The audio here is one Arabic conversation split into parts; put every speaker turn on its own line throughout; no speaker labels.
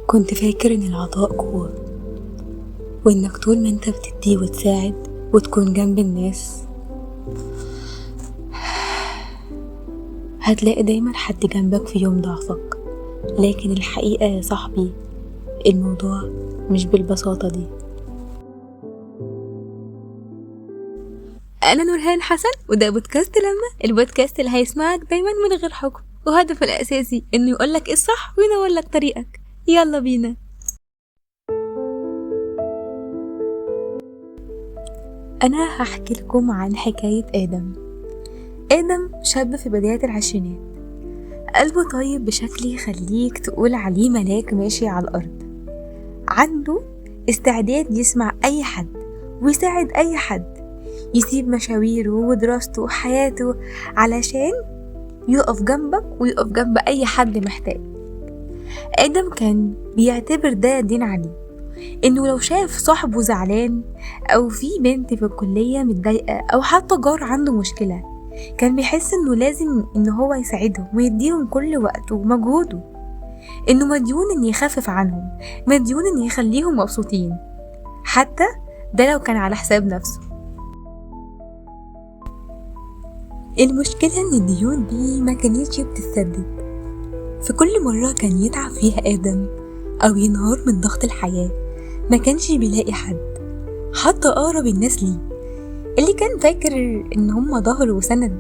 كنت فاكر ان العطاء قوة، وانك طول ما انت بتدي وتساعد وتكون جنب الناس هتلاقي دايما حد جنبك في يوم ضعفك. لكن الحقيقة يا صاحبي، الموضوع مش بالبساطة دي. أنا نورهان حسن، وده بودكاست البودكاست اللي هيسمعك دايما من غير حكم، وهدفه الأساسي إنه يقولك إيه الصح وينورلك طريقك. يلا بينا. أنا هحكي لكم عن حكاية آدم. شاب في بداية العشرينات، قلبه طيب بشكل يخليك تقول عليه ملاك ماشي على الأرض. عنده استعداد يسمع أي حد ويساعد أي حد، يسيب مشاويره ودراسته وحياته علشان يقف جنبك ويقف جنب أي حد محتاج. آدم كان بيعتبر ده دين عليه، إنه لو شاف صاحبه زعلان أو في بنت في الكلية متضايقة أو حتى جار عنده مشكلة، كان بيحس إنه لازم إنه هو يساعدهم ويديهم كل وقته ومجهوده، إنه مديون إن يخفف عنهم، مديون إن يخليهم مبسوطين، حتى ده لو كان على حساب نفسه. المشكلة إن الديون دي ما كانتش بتتسدد. في كل مرة كان يتعب فيها آدم أو ينهار من ضغط الحياة، ما كانش بيلاقي حد، حتى أقرب الناس ليه اللي كان فاكر إن هم ظهر وسند،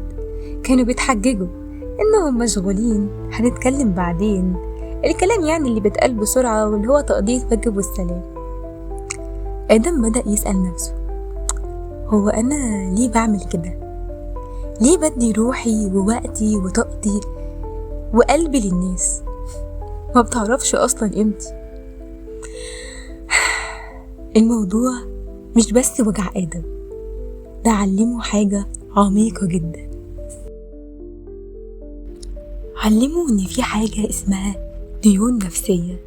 كانوا بيتحججوا إنهم مشغولين، هنتكلم بعدين، الكلام يعني اللي بيتقال بسرعة واللي هو تقضية واجب والسلام. آدم بدأ يسأل نفسه، هو أنا ليه بعمل كده؟ ليه بدي روحي ووقتي وطاقتي وقلبي للناس؟ ما بتعرفش أصلا قيمتي. الموضوع مش بس وجع آدم، ده علمه حاجة عميقة جدا. علمه إن في حاجة اسمها ديون نفسية،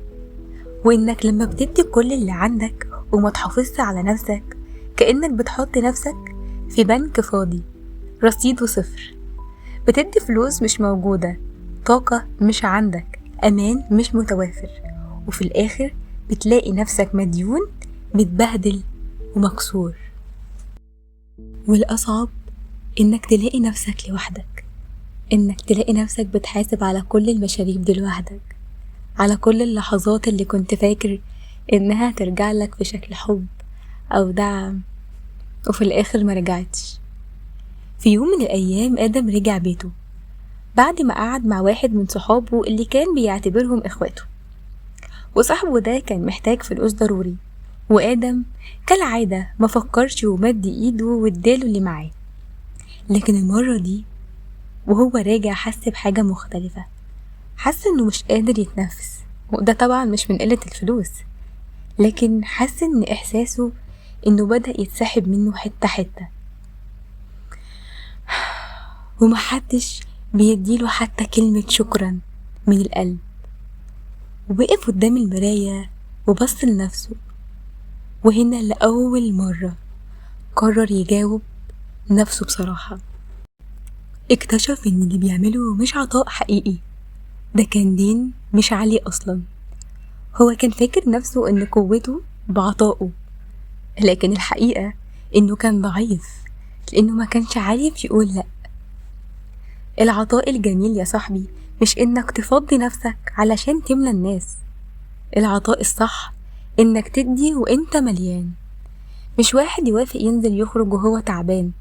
وإنك لما بتدي كل اللي عندك وما تحافظش على نفسك، كأنك بتحط نفسك في بنك فاضي، رصيده صفر، بتدي فلوس مش موجودة، طاقة مش عندك، أمان مش متوافر، وفي الآخر بتلاقي نفسك مديون، متبهدل ومكسور. والأصعب إنك تلاقي نفسك لوحدك، إنك تلاقي نفسك بتحاسب على كل المشاريب دي لوحدك، على كل اللحظات اللي كنت فاكر إنها ترجع لك في شكل حب أو دعم، وفي الآخر ما رجعتش. في يوم من الأيام آدم رجع بيته بعد ما قعد مع واحد من صحابه اللي كان بيعتبرهم إخواته، وصاحبه ده كان محتاج فلوس ضروري، وآدم كالعادة ما فكرش ومد إيده واداله اللي معاه. لكن المرة دي وهو راجع حس بحاجة مختلفة، حس إنه مش قادر يتنفس، وده طبعا مش من قلة الفلوس، لكن حس إن إحساسه إنه بدأ يتسحب منه حتة حتة، ومحدش بيديله حتى كلمة شكرا من القلب. ووقف قدام المراية وبص لنفسه، وهنا لأول مرة قرر يجاوب نفسه بصراحة. اكتشف ان اللي بيعمله مش عطاء حقيقي، ده كان دين مش عليه أصلا. هو كان فاكر نفسه ان قوته بعطائه، لكن الحقيقة انه كان ضعيف لانه ما كانش عارف يقول لأ. العطاء الجميل يا صاحبي مش انك تفضي نفسك علشان تملى الناس، العطاء الصح انك تدي وانت مليان، مش واحد يوافق ينزل يخرج وهو تعبان،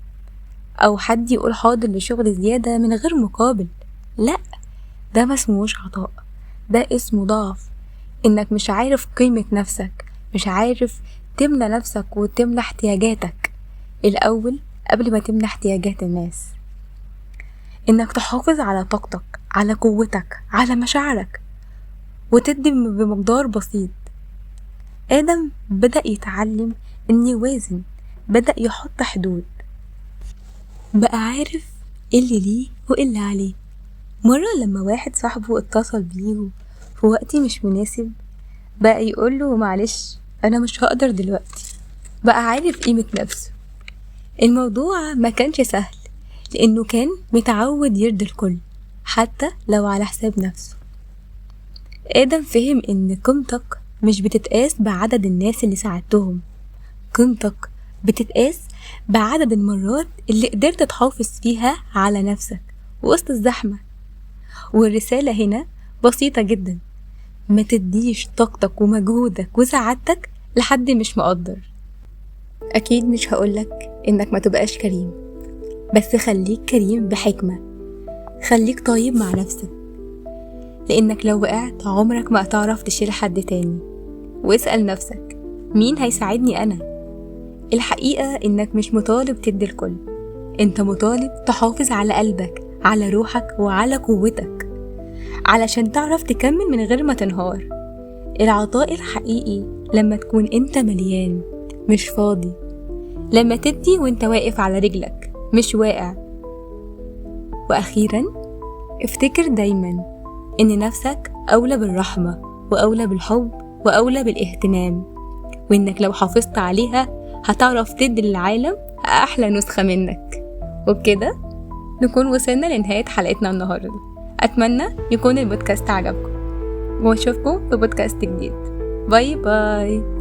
او حد يقول حاضر لشغل زيادة من غير مقابل. لا، ده ما اسمهوش عطاء، ده اسمه ضعف، انك مش عارف قيمة نفسك، مش عارف تملى نفسك وتملى احتياجاتك الأول قبل ما تملى احتياجات الناس، انك تحافظ على طاقتك، على قوتك، على مشاعرك، وتدي بمقدار بسيط. آدم بدأ يتعلم إن يوازن، بدأ يحط حدود، بقى عارف إيه اللي ليه وإيه اللي عليه. مرة لما واحد صاحبه اتصل بيه في وقت مش مناسب، بقى يقوله معلش أنا مش هقدر دلوقتي، بقى عارف قيمة نفسه. الموضوع ما كانش سهل لأنه كان متعود يرضي الكل حتى لو على حساب نفسه. آدم فهم إن قيمتك مش بتتقاس بعدد الناس اللي ساعدتهم، قيمتك بتتقاس بعدد المرات اللي قدرت تحافظ فيها على نفسك وسط الزحمة. والرسالة هنا بسيطة جدا، ما تديش طاقتك ومجهودك وسعادتك لحد مش مقدر. أكيد مش هقولك إنك ما تبقاش كريم، بس خليك كريم بحكمة، خليك طيب مع نفسك، لأنك لو وقعت عمرك ما هتعرف تشيل حد تاني. واسأل نفسك مين هيساعدني أنا؟ الحقيقة إنك مش مطالب تدي الكل، انت مطالب تحافظ على قلبك، على روحك وعلى قوتك، علشان تعرف تكمل من غير ما تنهار. العطاء الحقيقي لما تكون انت مليان مش فاضي، لما تدي وانت واقف على رجلك مش واقع. وأخيرا افتكر دايما ان نفسك أولى بالرحمة وأولى بالحب وأولى بالاهتمام، وانك لو حافظت عليها هتعرف تدي للعالم أحلى نسخة منك. وبكده نكون وصلنا لنهاية حلقتنا النهاردة. أتمنى يكون البودكاست عجبكم، وأشوفكم في بودكاست جديد. باي باي.